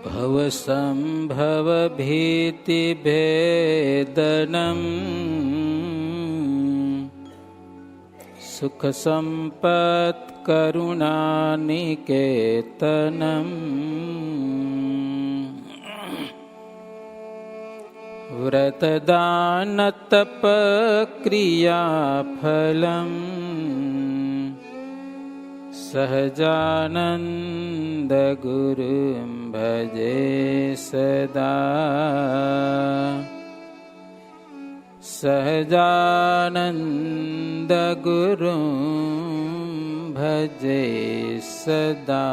भवसम्भवभीतिभेदनम् सुखसम्पत्करुणानिकेतनम् व्रतदानतपक्रियाफलम् सहजानंद गुरुं भजे सदा। सहजानंद गुरुं भजे सदा।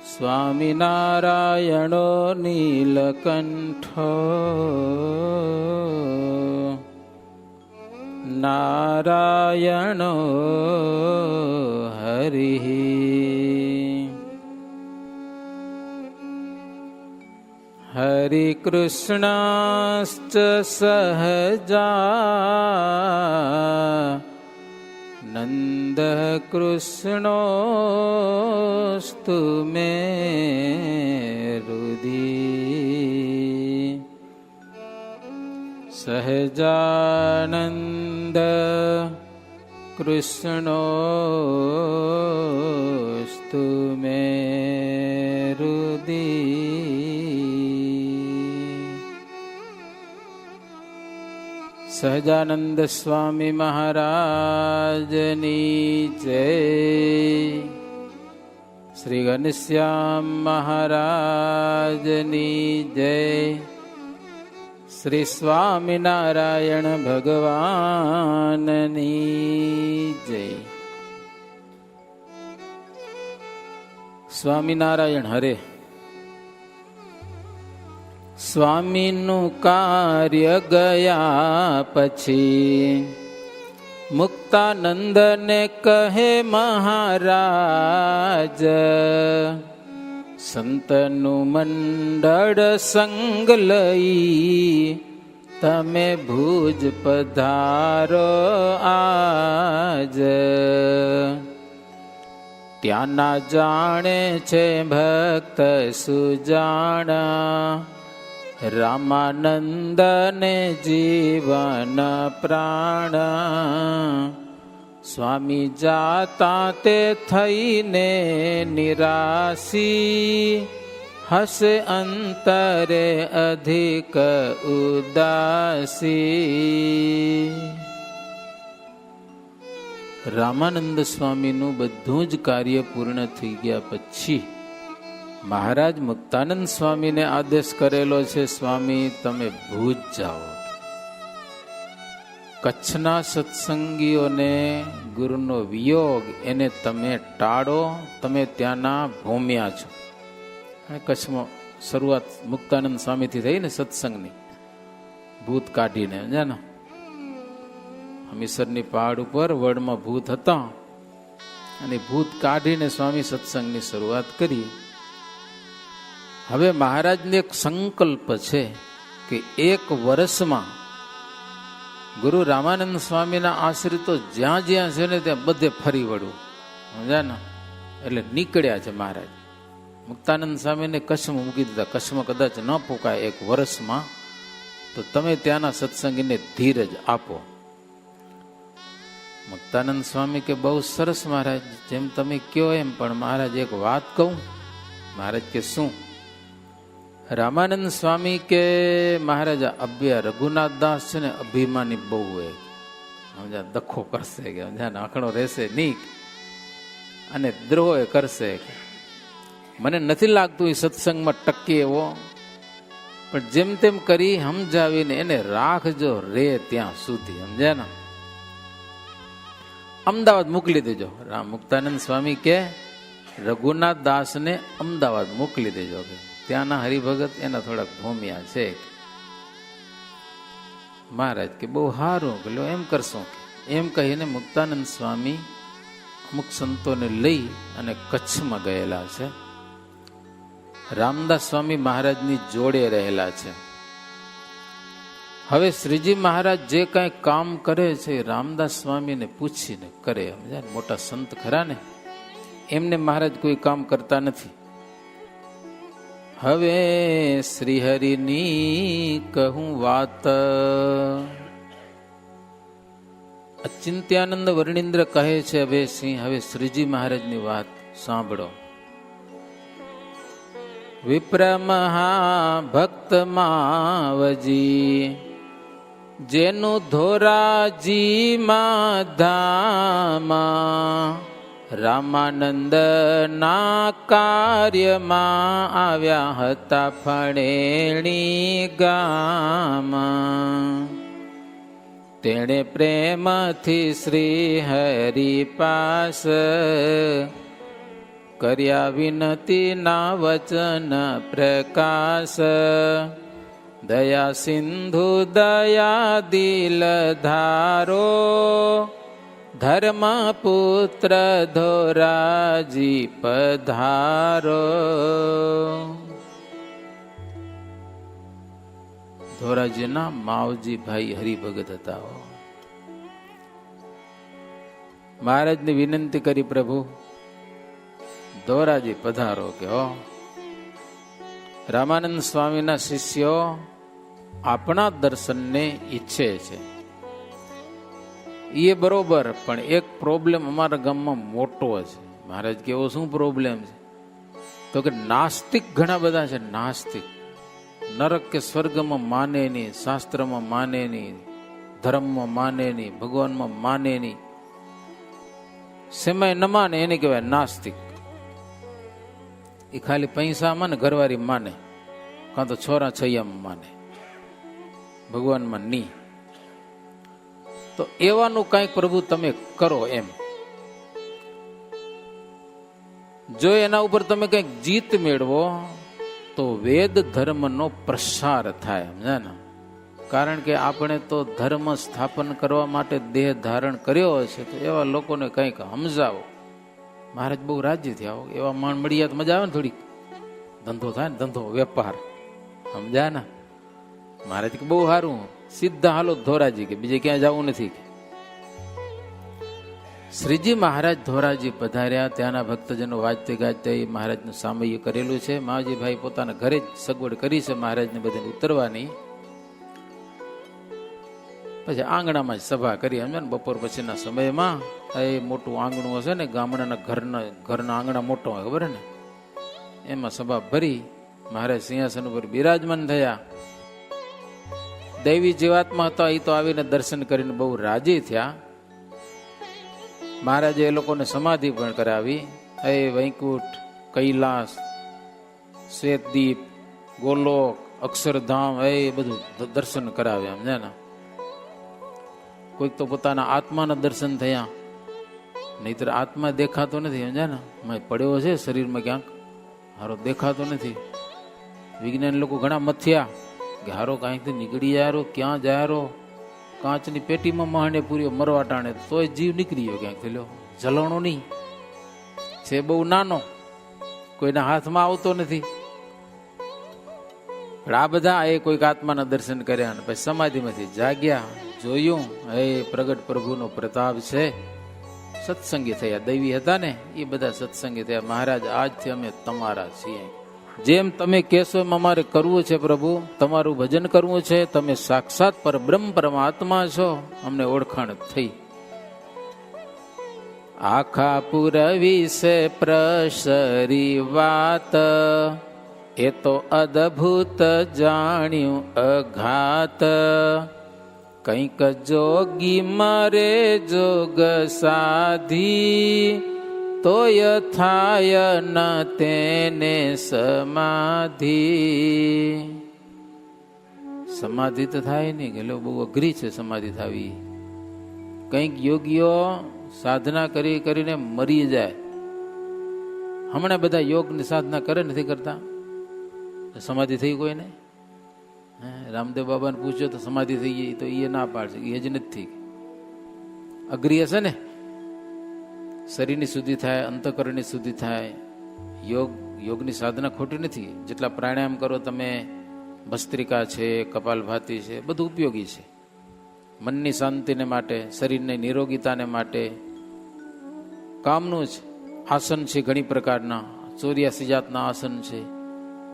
स्वामिनारायणो नीलकंठो नारायणो हरिः। हरिकृष्णाश्च सहजा नन्दः कृष्णोऽस्तु मे हृदि। सहजानंद कृष्णोऽस्तु मे हृदि। सहजानंद स्वामी महाराजनी जय। श्री घनश्याम महाराजनी जय। श्री स्वामिनारायण भगवाननी जय। स्वामिनारायण हरे। स्वामीનું કાર્ય ગયા પછી મુક્તાનંદને કહે મહારાજ, સંતનું મંડળ સંગ લઈ તમે ભુજ પધારો આજ. ત્યાંના જાણે છે ભક્ત સુજાણા, રામાનંદ ને જીવન પ્રાણ. સ્વામી જાતા તે થઈને નિરાશી, હસે અંતરે અધિક ઉદાસી. રામાનંદ સ્વામીનું બધું જ કાર્ય પૂર્ણ થઈ ગયા પછી મહારાજ મુક્તાનંદ સ્વામીને આદેશ કરેલો છે, સ્વામી તમે ભુજ જાઓ. કચ્છના સત્સંગીઓને ગુરુનો વિયોગ એને તમે ટાળો, તમે ત્યાંના ભૂમ્યા છો. કચ્છમાં શરૂઆત મુક્તાનંદ સ્વામીથી થઈ ને સત્સંગની, ભૂત કાઢીને જાનો હમીસરની પહાડ ઉપર વડમાં ભૂત હતા અને ભૂત કાઢીને સ્વામી સત્સંગની શરૂઆત કરી. હવે મહારાજને એક સંકલ્પ છે કે એક વર્ષમાં ગુરુ રામાનંદ સ્વામીના આશ્રિતો જ્યાં જ્યાં છે ને ત્યાં બધે ફરી વળવું. સમજ્યા ને? એટલે નીકળ્યા છે મહારાજ. મુક્તાનંદ સ્વામીને કચ્છમાં મૂકી દીધા. કચ્છમાં કદાચ ન પોકાય એક વર્ષમાં, તો તમે ત્યાંના સત્સંગીને ધીરજ આપો. મુક્તાનંદ સ્વામી કે બહુ સરસ મહારાજ, જેમ તમે કયો એમ, પણ મહારાજ એક વાત કહું. મહારાજ કે શું? રામાનંદ સ્વામી કે મહારાજ અભ્ય રઘુનાથ દાસ છે ને અભિમાની બહુ હોય, સમજા દખો કરશે કે સમજા આંકડો રહેશે નહીં અને દ્રોહ કરશે. મને નથી લાગતું એ સત્સંગમાં ટકી એવો, પણ જેમ તેમ કરી સમજાવીને એને રાખજો રે ત્યાં સુધી. સમજ્યા ને? અમદાવાદ મોકલી દેજો. રામ મુક્તાનંદ સ્વામી કે રઘુનાથ દાસને અમદાવાદ મોકલી દેજો કે ત્યાંના હરિભગત એના થોડાક ભૂમ્યા છે. મહારાજ કે બહુ સારું, કે એમ કરશો. એમ કહીને મુક્તાનંદ સ્વામી અમુક સંતોને લઈ અને કચ્છમાં ગયેલા છે. રામદાસ સ્વામી મહારાજની જોડે રહેલા છે. હવે શ્રીજી મહારાજ જે કાંઈ કામ કરે છે રામદાસ સ્વામીને પૂછીને કરે. સમજ્યા ને? મોટા સંત ખરા ને, એમને મહારાજ કોઈ કામ કરતા નથી. હવે શ્રીહરિની કહું વાત. અચિંત્યાનંદ વર્ણિન્દ્ર કહે છે હવે સિંહ, હવે શ્રીજી મહારાજની વાત સાંભળો. વિપ્ર મહાભક્ત માવજી જેનું ધોરાજી માં ધામા રામાનંદ ના કાર્યમાં આવ્યા હતા ફણેણી ગામમાં. તેણે પ્રેમથી શ્રી હરિ પાસ કર્યા વિનતી ના વચન પ્રકાશ. દયા સિંધુ દયા દિલ ધારો ધર્મ પુત્ર ધોરાજી પધારો. ધોરાજીના માવજી ભાઈ હરિભગત હતા. મહારાજને વિનંતી કરી, પ્રભુ ધોરાજી પધારો. કે હો, રામાનંદ સ્વામીના શિષ્યો આપણા દર્શનને ઈચ્છે છે. એ બરોબર, પણ એક પ્રોબ્લેમ અમારા ગામમાં મોટો છે. મહારાજ કેવો શું પ્રોબ્લેમ છે? તો કે નાસ્તિક ઘણા બધા છે. નાસ્તિક નરક કે સ્વર્ગમાં માને નહીં, શાસ્ત્રમાં માને નહીં, ધર્મમાં માને નહીં, ભગવાનમાં માને નહીં, સેમાય ન માને, એને કહેવાય નાસ્તિક. એ ખાલી પૈસામાં ને ઘરવાળી માને, કાં તો છોરા છૈયામાં માને, ભગવાનમાં નહીં. તો એવાનું કંઈક પ્રભુ તમે કરો એમ. જો એના ઉપર તમે કંઈક જીત મેળવો તો વેદ ધર્મનો પ્રસાર થાય. સમજ્યા ને? કારણ કે આપણે તો ધર્મ સ્થાપન કરવા માટે દેહ ધારણ કર્યો હશે, તો એવા લોકોને કંઈક સમજાવો. મહારાજ બહુ રાજી થયા. એવા માણ મળ્યા તો મજા આવે ને, થોડીક ધંધો થાય ને, ધંધો વેપાર. સમજ્યા ને? મહારાજ કે બહુ સારું, સીધા હાલો ધોરાજી, કે બીજે ક્યાંય જવું નથી. શ્રીજી મહારાજ ધોરાજી પધાર્યા. ત્યાંના ભક્તજનો વાજતે ગાજતે મહારાજનું સામયિક કરેલું છે. માવજીભાઈ પોતાના ઘરે જ સગવડ કરી છે મહારાજને બધાને ઉતરવાની. પછી આંગણામાં જ સભા કરી. સમજે ને? બપોર પછીના સમયમાં એ મોટું આંગણું હશે ને, ગામડાના ઘરના આંગણા મોટો હોય, ખબર ને? એમાં સભા ભરી મહારાજ સિંહાસન ઉપર બિરાજમાન થયા. દૈવી જીવાત્મા હતા, એ તો આવીને દર્શન કરીને બહુ રાજી થયા. મહારાજે એ લોકોને સમાધિ પણ કરાવી. એ વૈકુંઠ, કૈલાસ, શ્વેતદીપ, ગોલોક, અક્ષરધામ, એ બધું દર્શન કરાવ્યા. સમજ્યા ને? કોઈક તો પોતાના આત્માના દર્શન થયા. નહીતર આત્મા દેખાતો નથી. સમજ્યા ને? મેં પડ્યો છે શરીરમાં ક્યાંક, હારો દેખાતો નથી. વિજ્ઞાન લોકો ઘણા મથ્યા કે હારો કાંઈકથી નીકળી જાય, ક્યાં જાય, કાચની પેટીમાં મહાને પૂર્યો મરવા ટાણે, તોય જીવ નીકળી ગયો ક્યાંક થયેલો. જલણો નહીં છે, બહુ નાનો, કોઈના હાથમાં આવતો નથી. આ બધા એ કોઈક આત્માના દર્શન કર્યા અને પછી સમાધિમાંથી જાગ્યા. જોયું એ પ્રગટ પ્રભુનો પ્રતાપ છે. સત્સંગી થયા. દૈવી હતા ને, એ બધા સત્સંગી થયા. મહારાજ, આજથી અમે તમારા છીએ. જેમ તમે કહેશો એમ અમારે કરવું છે પ્રભુ. તમારું ભજન કરવું છે. તમે સાક્ષાત પરબ્રહ્મ પરમાત્મા છો. અમને ઓળખાણ થઈ. આખા પુરવી છે પ્રસરી વાત, એ તો અદભુત જાણ્યું અઘાત. કંઈક જોગી મરે જોગ સાધી, તોય થાય ન તેને સમાધિ. સમાધિ તો થાય નહીં કે બહુ અઘરી છે સમાધિ થવી. કંઈક યોગીઓ સાધના કરી કરીને મરી જાય. હમણાં બધા યોગની સાધના કરે, નથી કરતા. સમાધિ થઈ કોઈને? રામદેવ બાબાને પૂછ્યો તો સમાધિ થઈ ગઈ, તો એ ના પાડશે, એ જ નથી થઈ. અઘરી હશે ને? શરીરની શુદ્ધિ થાય, અંતઃકરણની શુદ્ધિ થાય. યોગની સાધના ખોટી નથી. જેટલા પ્રાણાયામ કરો તમે, ભસ્ત્રિકા છે, કપાલભાતી છે, બધું ઉપયોગી છે. મનની શાંતિને માટે, શરીરની નિરોગીતાને માટે કામનું જ આસન છે. ઘણી પ્રકારના 84 જાતના આસન છે.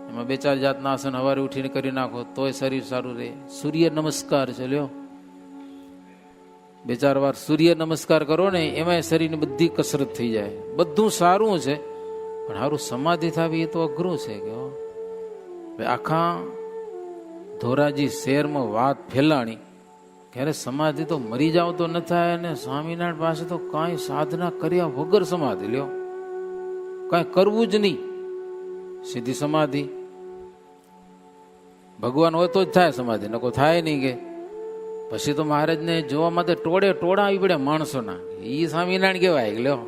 એમાં 2-4 જાતના આસન સવારે ઉઠીને કરી નાખો તોય શરીર સારું રહે. સૂર્ય નમસ્કાર છે, લ્યો 2-4 વાર સૂર્ય નમસ્કાર કરો ને એમાં શરીરની બધી કસરત થઈ જાય. બધું સારું છે, પણ સારું સમાધિ થવી એ તો અઘરું છે. કે આખા ધોરાજી શહેરમાં વાત ફેલાણી ક્યારે સમાધિ તો મરી જાવ તો ન થાય, અને સ્વામિનારાયણ પાસે તો કાંઈ સાધના કર્યા વગર સમાધિ લ્યો, કાંઈ કરવું જ નહીં, સીધી સમાધિ. ભગવાન હોય તો જ થાય સમાધિ, નકો થાય નહીં. કે પછી તો મહારાજને જોવા માટે ટોળા આવી પડ્યા માણસોના. એ સ્વામિનારાયણ કહેવાય લ્યો,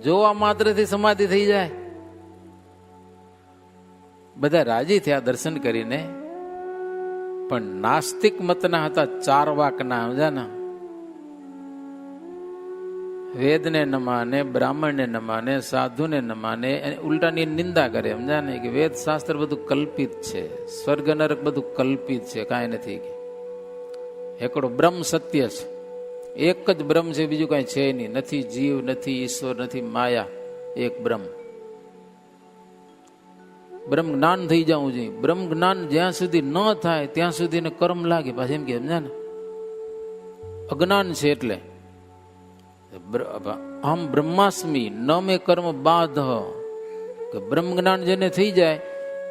જોવા માત્રથી સમાધિ થઈ જાય. બધા રાજી થયા દર્શન કરીને. પણ નાસ્તિક મતના હતા, 4 વાકના, સમજાના. વેદને ન માને, બ્રાહ્મણને ન માને, સાધુને ન માને, ઉલટાની નિંદા કરે. સમજાને કે વેદ શાસ્ત્ર બધું કલ્પિત છે, સ્વર્ગ નરક બધું કલ્પિત છે, કાંઈ નથી. એકડો બ્રહ્મ સત્ય છે, એક જ બ્રહ્મ છે, બીજું કાંઈ છે નહીં. નથી જીવ, નથી ઈશ્વર, નથી માયા, એક બ્રહ્મ. બ્રહ્મ જ્ઞાન થઈ જવું જોઈએ. બ્રહ્મ જ્ઞાન જ્યાં સુધી ન થાય ત્યાં સુધી એને કર્મ લાગે. પાછું એમ કે સમજા ને અજ્ઞાન છે એટલે હમ બ્રહ્માસ્મિ ન મે કર્મ બાધ. કે બ્રહ્મ જ્ઞાન જેને થઈ જાય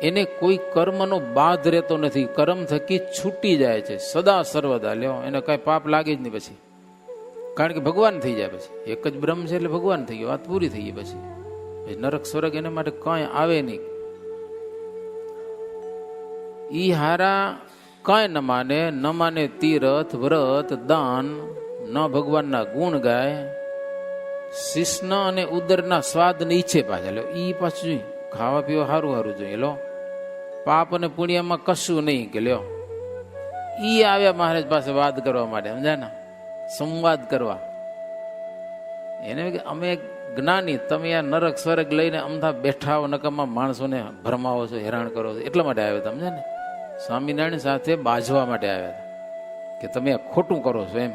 એને કોઈ કર્મનો બાધ રહેતો નથી, કર્મ થકી છૂટી જાય છે સદા સર્વદા. લ્યો એને કઈ પાપ લાગે જ નહીં પછી, કારણ કે ભગવાન થઈ જાય. પછી એક જ બ્રહ્મ છે એટલે ભગવાન થઈ ગયો, વાત પૂરી થઈ ગઈ. પછી નરક સ્વર્ગ એના માટે કાંઈ આવે નહીં. ઈ હારા કાંઈ ન માને તીરથ વ્રત દાન, ન ભગવાનના ગુણ ગાય, શિષ્ણ અને ઉદરના સ્વાદ ને ઈચ્છે. પાછા લો ઈ પાછું ખાવા પીવા સારું જોઈએ. લો પાપ અને પુણ્યમાં કશું નહીં. કે લ્યો ઈ આવ્યા મહારાજ પાસે વાત કરવા માટે, સમજાય ને, સંવાદ કરવા. એને કે અમે જ્ઞાની, તમે આ નરક સ્વર્ગ લઈને અમથા બેઠા નકામા માણસોને ભરમાવો છો, હેરાન કરો છો, એટલા માટે આવ્યા હતા. સમજે ને, સ્વામિનારાયણ સાથે બાજવા માટે આવ્યા હતા કે તમે આ ખોટું કરો છો. એમ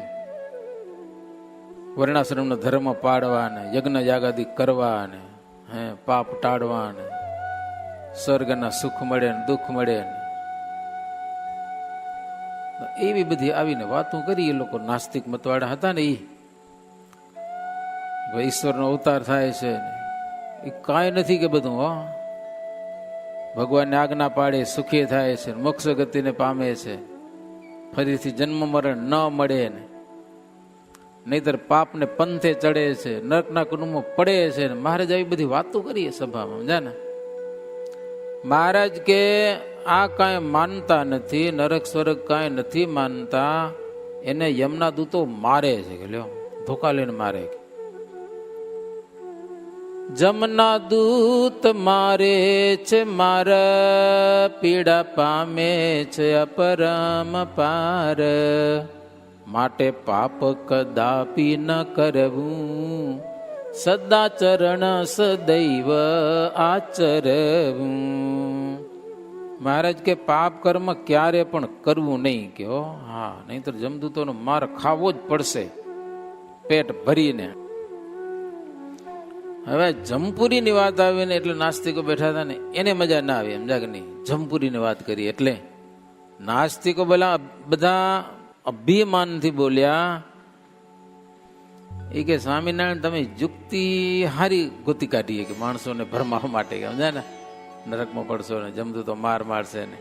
વર્ણાશ્રમનો ધર્મ પાડવા ને યજ્ઞ યાગાદિ કરવા ને પાપ ટાળવા ને સ્વર્ગના સુખ મળે ને દુઃખ મળે ને એવી બધી આવીને વાતો કરી. એ લોકો નાસ્તિક મતવાળા હતા ને, ઈશ્વરનો અવતાર થાય છે એ કાંઈ નથી. કે બધું ભગવાનને આજ્ઞા પાડે સુખી થાય છે, મોક્ષ ગતિને પામે છે, ફરીથી જન્મ મરણ ન મળે ને, નહીતર પાપને પંથે ચડે છે, નરકના કુંડમાં પડે છે. મહારાજ આવી બધી વાતો કરીએ સભામાં, સમજા ને. મહારાજ કે આ કાંઈ માનતા નથી, નરક સ્વર્ગ કાંઈ નથી માનતા, એને યમના દૂતો મારે છે. કે લ્યો ધોકા લઈને મારે. જમના દૂત મારે છે, મારા પીડા પામે છે અપરમ પાર, માટે પાપ કદાપી ન કરવું, સદાચરણ સદૈવ આચરવું. મહારાજ કે પાપ કર્મ ક્યારે પણ કરવું નહીં. કે નહીતર જમદૂતોનો માર ખાવો જ પડશે પેટ ભરીને. હવે જમપુરીની વાત આવી ને એટલે નાસ્તિકો બેઠા હતા ને એને મજા ના આવી, સમજા કે નહીં. જમપુરીની વાત કરી એટલે નાસ્તિકો બધા અભિમાનથી બોલ્યા. એ કે સ્વામિનારાયણ તમે યુક્તિ હારી ગોતી કાઢીએ કે માણસોને ભરમાવા માટે, કે સમજાય ને નરકમાં પડશો ને જમદૂતો માર મારશે ને,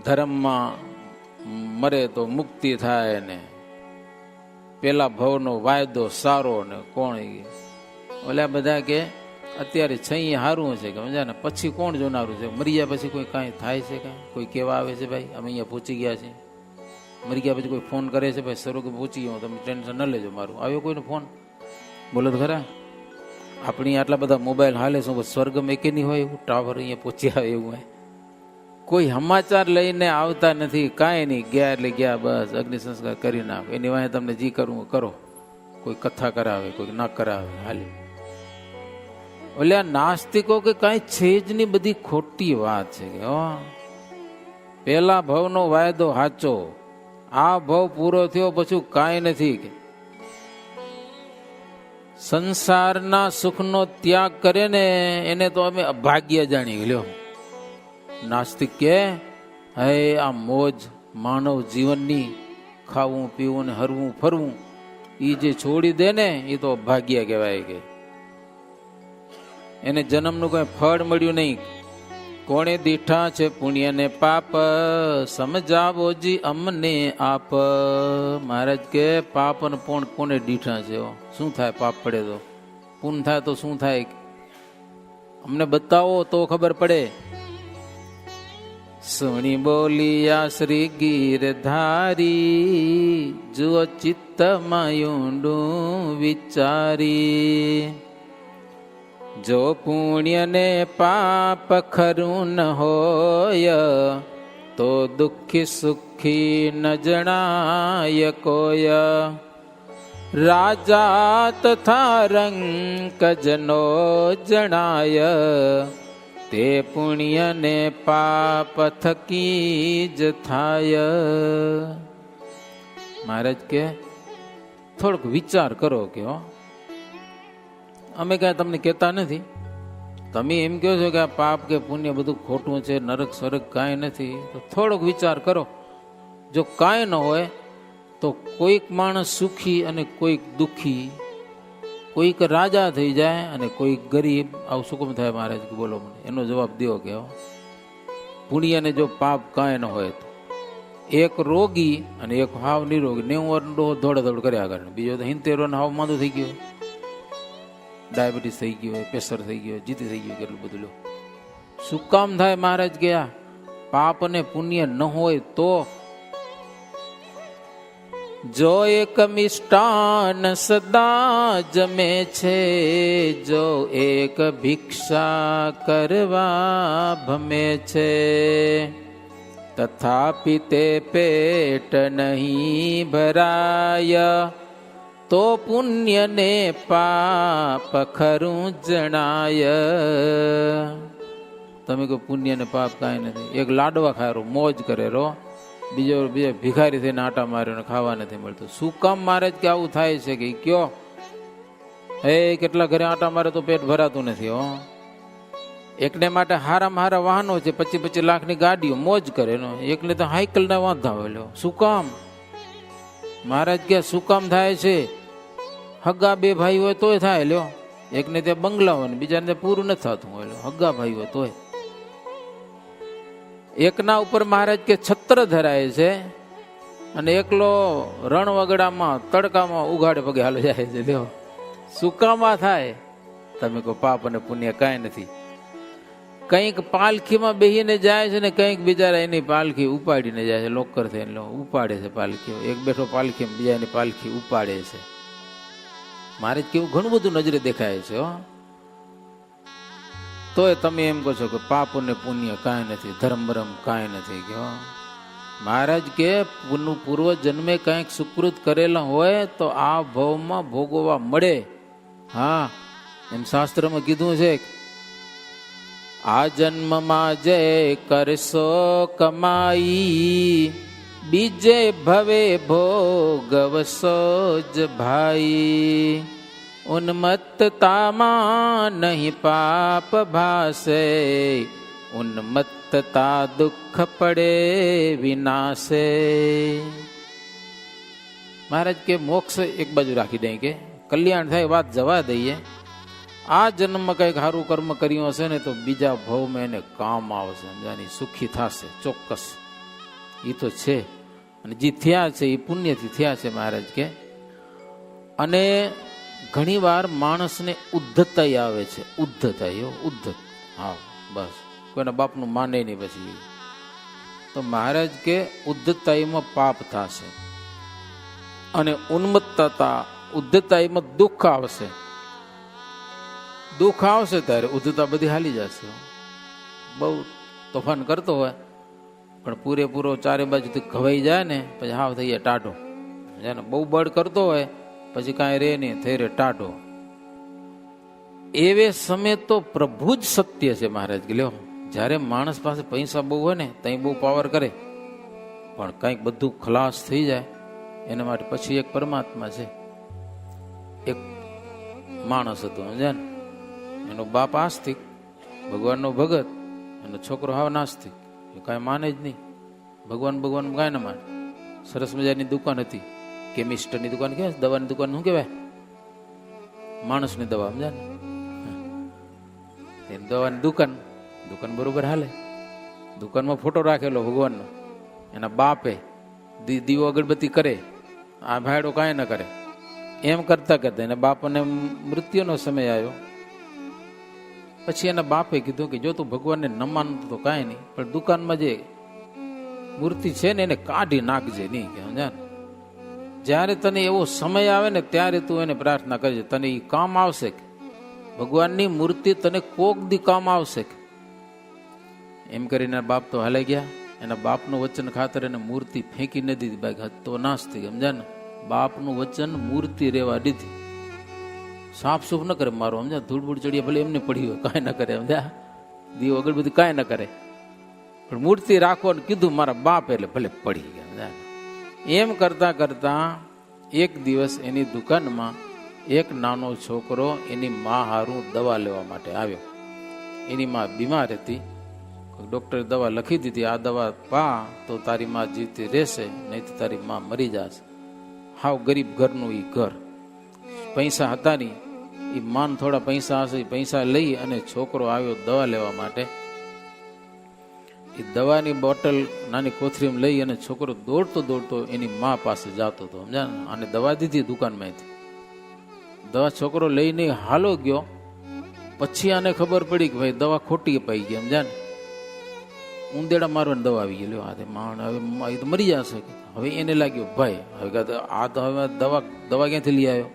ધર્મમાં મરે તો મુક્તિ થાય ને, પેલા ભવનો વાયદો સારો ને કોણ. ઓલા બધા કે અત્યારે છઈ હારું છે, કે સમજા ને પછી કોણ જોનારું છે. મરી ગયા પછી કોઈ કાંઈ થાય છે? કાંઈ કોઈ કેવા આવે છે ભાઈ અમે અહીંયા પહોંચી ગયા છીએ? મરી ગયા પછી કોઈ ફોન કરે છે ભાઈ સ્વર્ગ પહોંચી ગયો, તમે ટેન્શન ન લેજો મારું. આવ્યો કોઈનો ફોન? બોલો તો ખરા. આપણી આટલા બધા મોબાઈલ હાલે શું સ્વર્ગમાં એકે નહીં હોય એવું ટાવર અહીંયા પહોંચી આવે એવું હોય? કોઈ સમાચાર લઈને આવતા નથી, કાંઈ નહીં. ગયા એટલે ગયા, બસ અગ્નિ સંસ્કાર કરી નાખો. એની વાંહે તમને જી કરવું કરો. કોઈ કથા કરાવે, કોઈ ના કરાવે, હાલી. ઓલે નાસ્તિકો કે કઈ છે જ ની બધી ખોટી વાત છે કે પેલા ભવનો વાયદો સાચો, આ ભવ પૂરો થયો પછી કાંઈ નથી કે સંસારના સુખનો ત્યાગ કરે ને એને તો અમે અભાગ્ય જાણી લ્યો. નાસ્તિક કે હે આ મોજ માનવ જીવનની ખાવું પીવું ને હરવું ફરવું એ જે છોડી દે ને એ તો અભાગ્ય કહેવાય કે એને જન્મનું કઈ ફળ મળ્યું નહીં. કોણે દીઠા છે પુણ્ય ને પાપ સમજાવો જી અમને આપ. મહારાજ કે પાપ અને પૂર્ણ કોને દીઠા છે? શું થાય પાપ પડે તો? પૂર્ણ થાય તો શું થાય? અમને બતાવો તો ખબર પડે. સુણી બોલિયા શ્રી ગીરધારી, જુઓ ચિત્તમાં ઊંડું વિચારી. જો પુણ્ય ને પાપ ખરું ન હોય, તો દુઃખી સુખી ન જણાય કોય. રાજા તથા રંક જનો જણાય, તે પુણ્ય ને પાપ થકી જ થાય. મહારાજ કે થોડોક વિચાર કરો કે અમે કાંઈ તમને કહેતા નથી. તમે એમ કહો છો કે આ પાપ કે પુણ્ય બધું ખોટું છે, નરક સ્વર્ગ કાંઈ નથી. તો થોડોક વિચાર કરો. જો કાંઈ ન હોય તો કોઈક માણસ સુખી અને કોઈક દુઃખી, કોઈક રાજા થઈ જાય અને કોઈક ગરીબ, આવું શું કેમ થાય? મહારાજ બોલો મને એનો જવાબ દો કે પુણ્ય ને જો પાપ કાંઈ ન હોય તો એક રોગી અને એક હાવ નિરોગી, 90 વર્ષનો દોડાદોડ કર્યા કરે, બીજો તો 70 હાવ માંદો થઈ ગયો, ડાયાબિટીસ થઈ ગયો હોય, પ્રેશર થઈ ગયો, જીતી થઈ ગયો, કેટલું બધું લો. શું કામ થાય? મહારાજ ગયા પાપ અને પુણ્ય ન હોય તો જો એક મિષ્ટાન સદા જમે છે, જો એક ભિક્ષા કરવા ભમે છે, તથાપિ તે પેટ નહીં ભરાય, તો પુણ્ય ને પાપ ખરું જણાય. તમે કહો પુણ્ય ને પાપ કાંઈ નથી. એક લાડવા ખાય મોજ કરે રો, બીજો ભિખારી થઈને આટા માર્યો ખાવા નથી મળતું. શું કામ મહારાજ કે આવું થાય છે? કે કયો હે કેટલા ઘરે આટા મારે તો પેટ ભરાતું નથી. એકને માટે હારામાં હારા વાહનો છે, 25-25 લાખની ગાડીઓ, મોજ કરે. એકને તો સાયકલ ના વાંધા હોય. શું કામ? મહારાજ કે શું કામ થાય છે? હગા બે ભાઈ હોય તોય થાય લ્યો. એકને ત્યાં બંગલા હોય ને બીજાને પૂરું નથી થતું હોય. હગા ભાઈ હોય તોય. એકના ઉપર મહારાજ કે છત્ર ધરાય છે અને એકલો રણવગડામાં તડકામાં ઉઘાડે પગે હાલો જાય છે. લ્યો શું કામ આ થાય? તમે કહો પાપ અને પુણ્ય કાંઈ નથી. કંઈક પાલખીમાં બેહીને જાય છે ને કંઈક બિચારા એની પાલખી ઉપાડીને જાય છે. લોકર થઈને ઉપાડે છે પાલખીઓ. એક બેઠો પાલખીમાં બીજાની પાલખી ઉપાડે છે. મારે કેવું ઘણું બધું નજરે દેખાય છે. તોય તમે એમ કહો છો કે પાપ અને પુણ્ય કાંઈ નથી, ધર્મ બરમ કાંઈ નથી. કે મહારાજ કે પૂર્વ જન્મે કંઈક સુકૃત કરેલા હોય તો આ ભવમાં ભોગવવા મળે. હા, એમ શાસ્ત્રમાં કીધું છે, આ જન્મમાં જે કરશો કમાઈ, બીજે ભવે ભોગવશો જ ભાઈ. ઉન્મત્તતામાં નહીં પાપ ભાસે, ઉન્મત્તતા દુઃખ પડે વિનાશે. મહારાજ કે મોક્ષ એક બાજુ રાખી દઈએ, કે કલ્યાણ થાય વાત જવા દઈએ. આ જન્મમાં કંઈક સારું કર્મ કર્યું હશે ને તો બીજા ભાવમાં એને કામ આવશે, સમજાની સુખી થશે ચોક્કસ. એ તો છે. અને જે થયા છે એ પુણ્યથી થયા છે મહારાજ કે. અને ઘણી વાર માણસને ઉદ્ધતા આવે છે. ઉદ્ધતા ઉદ્ધત, હા બસ કોઈના બાપનું માને નહીં પછી. તો મહારાજ કે ઉદ્ધતાઈમાં પાપ થશે અને ઉન્મત્તતા ઉદ્ધતાઈમાં દુઃખ આવશે. દુઃખ આવશે ત્યારે ઉદ્ધતા બધી હાલી જશે. બહુ તોફાન કરતો હોય પણ પૂરેપૂરો ચારે બાજુથી ઘવાઈ જાય ને પછી હાવ થઈ જાય ટાઢો. બહુ બળ કરતો હોય પછી કાંઈ રે નહીં, થઈ રે ટાઢો. એવે સમય તો પ્રભુ જ સત્ય છે મહારાજ કે લ્યો, જ્યારે માણસ પાસે પૈસા બહુ હોય ને ત્યાં બહુ પાવર કરે, પણ કંઈક બધું ખલાસ થઈ જાય એના માટે પછી એક પરમાત્મા છે. એક માણસ હતો સમજ્યા ને, એનો બાપ આસ્તિક, ભગવાનનો ભગત, એનો છોકરો હાવ નાસ્તિક, એ કાંઈ માને જ નહીં, ભગવાન કાંઈ ના માને. સરસ મજાની દુકાન હતી, કેમિસ્ટની દુકાન કહેવાય, દવાની દુકાન શું કહેવાય, માણસની દવા સમજ્યા ને, દવાની દુકાન બરોબર હાલે. દુકાનમાં ફોટો રાખેલો ભગવાનનો, એના બાપે દીવો અગરબત્તી કરે, આ ભાઈડો કાંઈ ન કરે. એમ કરતા કરતા એના બાપને મૃત્યુનો સમય આવ્યો. પછી એના બાપે કીધું કે જો તું ભગવાનને ન માનતો તો કાંઈ નહીં, પણ દુકાનમાં જે મૂર્તિ છે ને એને કાઢી નાખજે નહીં, કે સમજ્યા ને, જ્યારે તને એવો સમય આવે ને ત્યારે તું એને પ્રાર્થના કરજે, તને એ કામ આવશે. ભગવાનની મૂર્તિ તને કોક દી કામ આવશે. એમ કરીને બાપ તો હાલે ગયા. એના બાપનું વચન ખાતર એને મૂર્તિ ફેંકી ન દીધી, બાકી તો નાસ્તી સમજ્યા ને, બાપનું વચન મૂર્તિ રેવા દીધી. સાફ સૂફ ન કરે મારો સમજ્યા, ધૂળ બૂળ ચડીએ ભલે એમને પડી હોય કાંઈ ન કરે સમજ્યા, દીવો અગરબત્તી કાંઈ ન કરે, પણ મૂર્તિ રાખો ને કીધું મારા બાપ એટલે ભલે પડી ગયા સમજ્યા. એમ કરતા કરતા એક દિવસ એની દુકાનમાં એક નાનો છોકરો એની મા હારું દવા લેવા માટે આવ્યો. એની મા બીમાર હતી, ડોક્ટરે દવા લખી દીધી, આ દવા પા તો તારી મા જીવતી રહેશે, નહીં તો તારી મા મરી જશે. હાવ ગરીબ ઘરનું એ ઘર, પૈસા હતા નહીં. એ માન થોડા પૈસા હશે, પૈસા લઈ અને છોકરો આવ્યો દવા લેવા માટે. એ દવાની બોટલ નાની કોથળીમાં લઈ અને છોકરો દોડતો દોડતો એની મા પાસે જતો હતો સમજા ને, અને દવા દીધી દુકાનમાંથી. દવા છોકરો લઈને હાલો ગયો. પછી આને ખબર પડી કે ભાઈ દવા ખોટી પાઈ ગઈ સમજા ને, ઉંદેડા મારવાની દવા આવી ગઈ. લ્યો માણ હવે તો મરી જશે. હવે એને લાગ્યું ભાઈ હવે આ તો હવે દવા ક્યાંથી લઈ આવ્યો,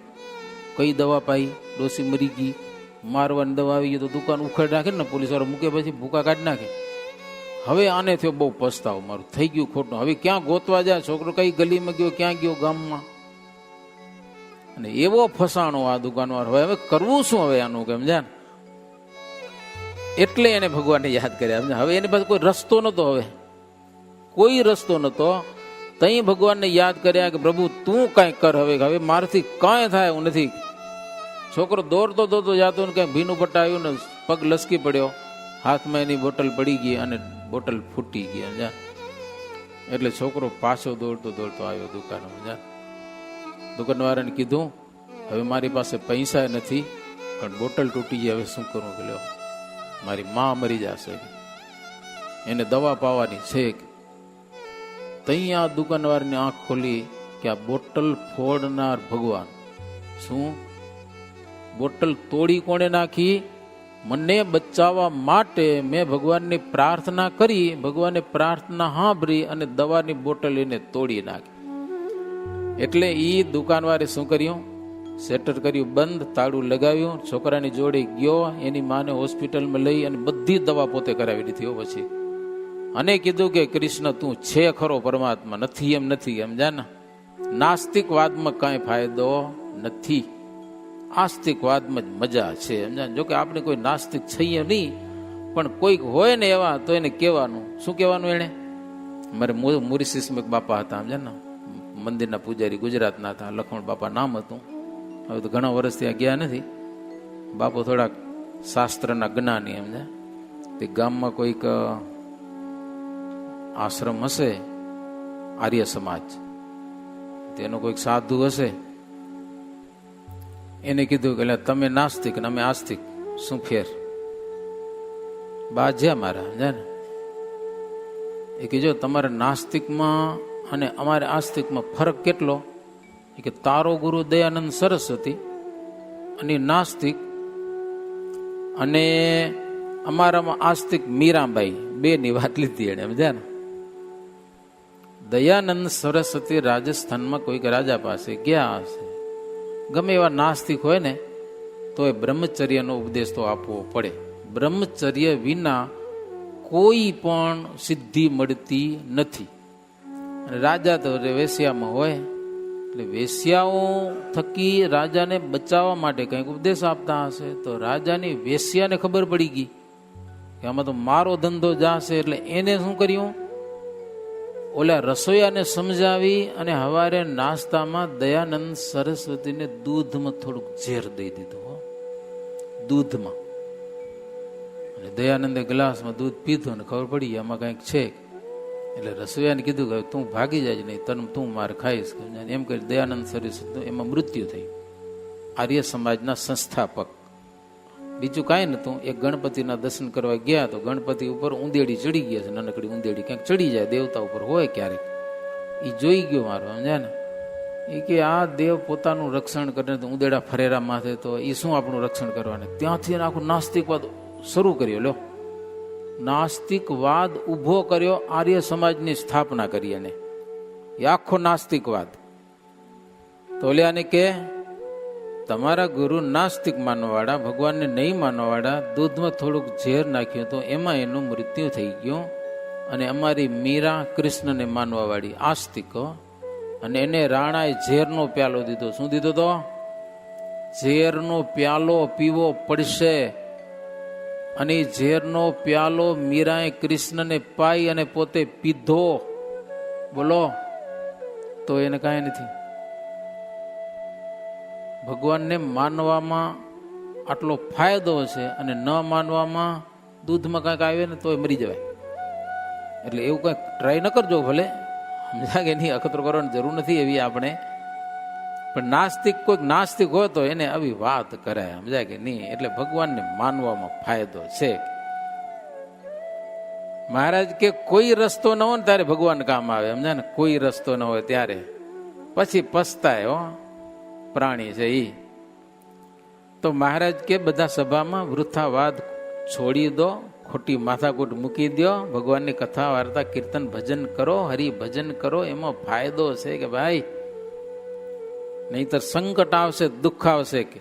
કઈ દવા પાઈ, ડોસી મરી ગઈ, મારવાની દવા આવી ગઈ તો દુકાન ઉખેડ નાખે ને, પોલીસ વાળો મૂકે પછી ભૂકા કાઢી નાખે. હવે આને થયો બહુ પસ્તાવો, મારું થઈ ગયું ખોટું, હવે ક્યાં ગોતવા જાય છોકરો, કઈ ગલીમાં ગયો, ક્યાં ગયો ગામમાં, અને એવો ફસાણો આ દુકાનવાળો. હવે કરવું શું હવે આનું કેમ જાણ. એટલે એને ભગવાનને યાદ કર્યા. હવે એની પાસે કોઈ રસ્તો નતો, હવે કોઈ રસ્તો નતો. તઈ ભગવાનને યાદ કર્યા કે પ્રભુ તું કાંઈ કર, હવે મારાથી કાંઈ થાય એવું નથી. છોકરો દોડતો દોડતો જતો ને ક્યાંક ભીનું પટાવ્યું ને પગ લસકી પડ્યો, હાથમાં એની બોટલ પડી ગઈ અને બોટલ ફૂટી ગઈ સમજા. એટલે છોકરો પાછો દોડતો દોડતો આવ્યો દુકાનમાં સમજા. દુકાનવાળાને કીધું હવે મારી પાસે પૈસા નથી, પણ બોટલ તૂટી ગઈ, હવે શું કરવું, કે લ્યો મારી માં મરી જશે, એને દવા પાવાની છે. તઈ આ દુકાનવાળાની આંખ ખોલી કે આ બોટલ ફોડનાર ભગવાન શું, બોટલ તોડી કોણે નાખી, મને બચાવવા માટે મેં ભગવાનની પ્રાર્થના કરી, ભગવાને પ્રાર્થના સાંભળી અને દવાની બોટલ એને તોડી નાખી. એટલે એ દુકાનવાળે શું કર્યું, શટર કર્યું બંધ, તાળું લગાવ્યું, છોકરાની જોડે ગયો, એની માને હોસ્પિટલમાં લઈ અને બધી દવા પોતે કરાવી દીધી. પછી અને કીધું કે કૃષ્ણ તું છે ખરો પરમાત્મા, નથી એમ નથી સમજા ને. નાસ્તિકવાદમાં કાંઈ ફાયદો નથી, આસ્તિકવાદમાં જ મજા છે સમજા. જો કે આપણે કોઈ નાસ્તિક છીએ નહીં, પણ કોઈક હોય ને એવા તો એને કહેવાનું, શું કહેવાનું, એને મારે મોરિશિયસમાં એક બાપા હતા સમજા ને, મંદિરના પૂજારી, ગુજરાતના હતા, લખમણ બાપા નામ હતું. હવે તો ઘણા વર્ષ ત્યાં ગયા નથી. બાપુ થોડાક શાસ્ત્રના જ્ઞાની સમજા. તે ગામમાં કોઈક આશ્રમ હશે આર્ય સમાજ, તેનો કોઈક સાધુ હશે, એને કીધું કે તમે નાસ્તિક ને અમે આસ્તિક, શું ફેર, બાજ્યા મારા ને. એ કે જો તમારે નાસ્તિકમાં અને અમારે આસ્તિકમાં ફરક કેટલો, કે તારો ગુરુ દયાનંદ સરસ્વતી અને નાસ્તિક, અને અમારામાં આસ્તિક મીરાબાઈ, બે ની વાત લીધી એને સમજ્યા ને. દયાનંદ સરસ્વતી રાજસ્થાનમાં કોઈક રાજા પાસે ગયા હશે. ગમે એવા નાસ્તિક હોય ને તો એ બ્રહ્મચર્યનો ઉપદેશ તો આપવો પડે. બ્રહ્મચર્ય વિના કોઈ પણ સિદ્ધિ મળતી નથી. રાજા તો વેશ્યામાં હોય, એટલે વેશ્યાઓ થકી રાજાને બચાવવા માટે કંઈક ઉપદેશ આપતા હશે. તો રાજાની વેશ્યાને ખબર પડી ગઈ કે આમાં તો મારો ધંધો જાશે. એટલે એને શું કર્યું, ઓલા રસોઈયાને સમજાવી અને હવારે નાસ્તામાં દયાનંદ સરસ્વતીને દૂધમાં થોડુંક ઝેર દઈ દીધું. દૂધમાં. અને દયાનંદે ગ્લાસમાં દૂધ પીધું અને ખબર પડી આમાં કંઈક છે. એટલે રસોઈયાને કીધું કે તું ભાગી જાય નહીં, તું મારે ખાઈશ. એમ કરી દયાનંદ સરસ્વતી એમાં મૃત્યુ થઈ. આર્ય સમાજના સંસ્થાપક. બીજું કાંઈ નતું. એક ગણપતિના દર્શન કરવા ગયા તો ગણપતિ ઉપર ઊંદેડી ચડી ગયા છે. નાનકડી ઊંદેડી ક્યાંક ચડી જાય, દેવતા ઉપર હોય ક્યારેક. એ જોઈ ગયો મારો, સમજ્યા ને. એ કે આ દેવ પોતાનું રક્ષણ કરે તો ઊંદેડા ફરેરા માથે, તો એ શું આપણું રક્ષણ કરવાનું. ત્યાંથી આખું નાસ્તિકવાદ શરૂ કર્યો. લો, નાસ્તિકવાદ ઉભો કર્યો, આર્ય સમાજની સ્થાપના કરી. અને એ આખો નાસ્તિકવાદ. તો ઓલ્યાને કે તમારા ગુરુ નાસ્તિક માનવાવાળા, ભગવાનને નહીં માનવાવાળા, દૂધમાં થોડુંક ઝેર નાખ્યું તો એમાં એનું મૃત્યુ થઈ ગયું. અને અમારી મીરા કૃષ્ણને માનવાવાળી આસ્તિકો, અને એને રાણાએ ઝેરનો પ્યાલો દીધો. શું દીધો તો? ઝેરનો પ્યાલો પીવો પડશે. અને ઝેરનો પ્યાલો મીરાએ કૃષ્ણને પાઈ અને પોતે પીધો. બોલો, તો એને કાંઈ નથી. ભગવાનને માનવામાં આટલો ફાયદો છે અને ન માનવામાં દૂધમાં કાંઈક આવે ને તોય મરી જવાય. એટલે એવું કંઈક ટ્રાય ન કરજો ભલે, સમજા કે નહીં. અખતરો કરવાની જરૂર નથી એવી આપણે. પણ નાસ્તિક, કોઈક નાસ્તિક હોય તો એને આવી વાત કરાય, સમજાય કે નહીં. એટલે ભગવાનને માનવામાં ફાયદો છે. મહારાજ કે કોઈ રસ્તો ન હોય ને ત્યારે ભગવાન કામ આવે, સમજાય ને. કોઈ રસ્તો ન હોય ત્યારે પછી પસ્તાય. હો, પ્રાણી છે એ. તો મહારાજ કે બધા સભામાં વૃથા વાત છોડી દો, ખોટી માથાકૂટ મૂકી દો, ભગવાનની કથા વાર્તા કીર્તન ભજન કરો, હરિભજન કરો. એમાં ફાયદો છે કે ભાઈ, નહીતર સંકટ આવશે, દુઃખ આવશે. કે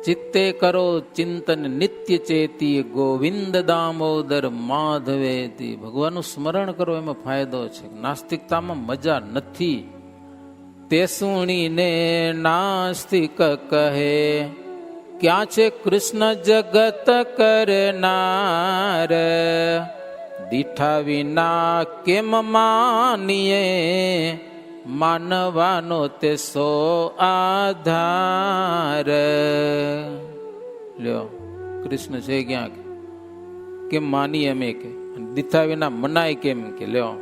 ચિત્તે કરો ચિંતન નિત્ય ચેતી, ગોવિંદ દામોદર માધવેતી. ભગવાનનું સ્મરણ કરો, એમાં ફાયદો છે. નાસ્તિકતામાં મજા નથી. તે સુણીને નાસ્તિક કહે, ક્યાં છે કૃષ્ણ જગત કરનાર, દીઠા વિના કેમ માનીએ, માનવાનો તે સો આધાર. લ્યો, કૃષ્ણ છે ક્યાં, કેમ માનીએ અમે, કે દીઠા વિના મનાય કેમ, કે લ્યો